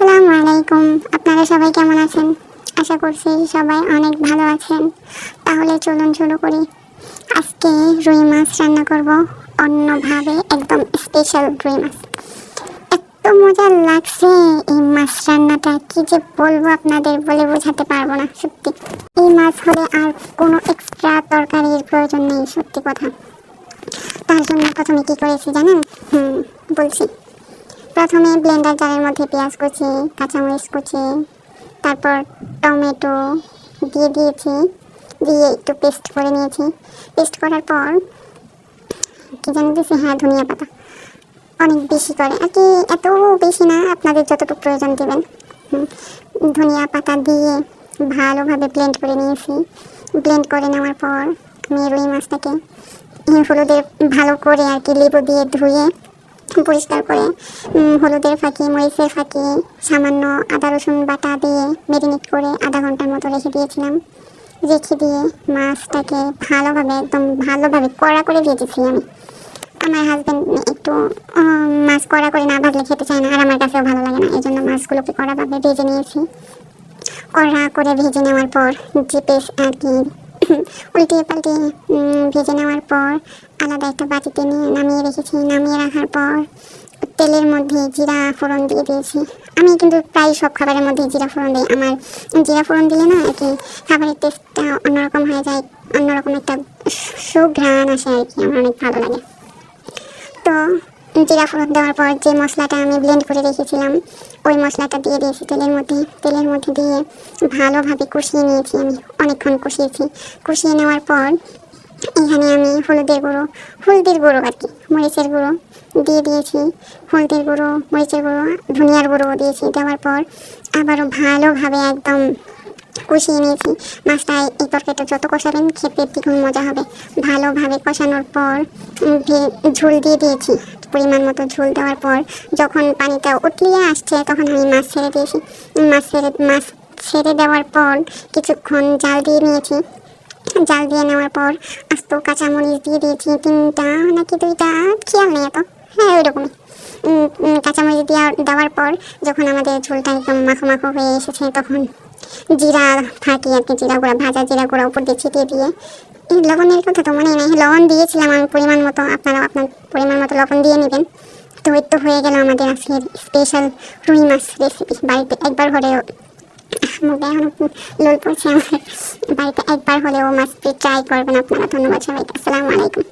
আসসালামু আলাইকুম। আপনারা সবাই কেমন আছেন? আশা করছি সবাই অনেক ভালো আছেন। তাহলে চলুন শুরু করি। আজকে রুই মাছ রান্না করব অন্যভাবে, একদম স্পেশাল রুই মাছ। এত মজা লাগছে এই মাছ রান্নাটা, কি যে বলবো আপনাদের, বলে বোঝাতে পারবো না। সত্যি এই মাছ হলে আর কোনো এক্সট্রা তরকারির প্রয়োজন নেই, সত্যি কথা। তার জন্য প্রথমে কি করেছি জানেন? বলছি। প্রথমে ব্লেন্ডার জারের মধ্যে পেঁয়াজ কুচি, কাঁচামরিচ কুচি, তারপর টমেটো দিয়ে দিয়েছি, দিয়ে একটু পেস্ট করে নিয়েছি। পেস্ট করার পর কি জানি দিয়েছি, ধনিয়া পাতা অনেক বেশি করে, আর কি এত বেশি না, আপনাদের যতটুকু প্রয়োজন দেবেন। ধনিয়া পাতা দিয়ে ভালোভাবে ব্লেন্ড করে নিয়েছি। ব্লেন্ড করে নেওয়ার পর আমি রুই মাছটাকে হলুদের ভালো করে আর কি লেবু দিয়ে ধুয়ে পরিষ্কার করে হলুদের ফাঁকি, মরিচের ফাঁকি, সামান্য আদা রসুন বাটা দিয়ে ম্যারিনেট করে আধা ঘন্টার মতো রেখে দিয়েছিলাম। রেখে দিয়ে মাছটাকে ভালোভাবে, একদম ভালোভাবে কড়া করে ভেজেছি আমি। আমার হাজব্যান্ড একটু মাছ কড়া করে না ভাজলে খেতে চায় না, আর আমার কাছেও ভালো লাগে না, এই জন্য মাছগুলোকে কড়াভাবে ভেজে নিয়েছি। কড়া করে ভেজে নেওয়ার পর যে পেস্ট আর কি উল্টিয়ে পাল্টিয়ে ভেজে নেওয়ার পর আলাদা একটা বাটিতে নিয়ে নামিয়ে রেখেছি। নামিয়ে রাখার পর তেলের মধ্যে জিরা ফোড়ন দিয়ে দিয়েছি। আমি কিন্তু প্রায় সব খাবারের মধ্যে জিরা ফোড়ন দিই। আমার জিরা ফোড়ন দিলে না আর কি খাবারের টেস্টটা অন্যরকম হয়ে যায়, অন্যরকম একটা সুঘ্রাণ আসে আর কি, আমার অনেক ভালো লাগে। তো জিরা ফোড়ন দেওয়ার পর যে মশলাটা আমি ব্লেন্ড করে রেখেছিলাম ওই মশলাটা দিয়ে দিয়েছি তেলের মধ্যে দিয়ে ভালোভাবে কষিয়ে নিয়েছি। আমি অনেকক্ষণ কষিয়ে নেওয়ার পর এখানে আমি হলুদের গুঁড়ো আর কি, মরিচের গুঁড়ো দিয়ে দিয়েছি। হলুদের গুঁড়ো, মরিচের গুঁড়ো, ধনিয়ার গুঁড়ো দিয়েছি। দেওয়ার পর আবারও ভালোভাবে একদম কষিয়ে নিয়েছি। মাছটা এই তরকারিটা যত কষাবেন খেতে দ্বিগুণ মজা হবে। ভালোভাবে কষানোর পর ঝোল দিয়ে দিয়েছি। পরিমাণ মতো ঝোল দেওয়ার পর যখন পানিটা উতলিয়ে আসছে তখন আমি মাছ ছেড়ে দিয়েছি। মাছ ছেড়ে দেওয়ার পর কিছুক্ষণ জাল দিয়ে নিয়েছি। জাল দিয়ে নেওয়ার পর আস্ত কাঁচামরিচ দিয়ে দিয়েছি 3টা নাকি 2টা, খেয়াল নেই এত, ওইরকমই। কাঁচামরিচ দেওয়ার পর যখন আমাদের ঝোলটা একদম মাখো মাখো হয়ে এসেছে তখন জিরা ফাঁকি আর কি, জিরা গুঁড়া, ভাজা জিরা গুঁড়া উপর দিয়ে ছিটিয়ে দিয়ে, লবণের কথা তো মনে নেই, লবণ দিয়েছিলাম আমি পরিমাণ মতো, আপনারা আপনার পরিমাণ মতো লবণ দিয়ে নেবেন। তো এই তো হয়ে গেল আমাদের আজকের স্পেশাল রুই মাছ রেসিপি। বাড়িতে একবার হলেও, মুখে এখন লোল পড়ছে আমার, বাড়িতে একবার হলেও মাছটি ট্রাই করবেন আপনারা। ধন্যবাদ সবাইকে। আসসালামু আলাইকুম।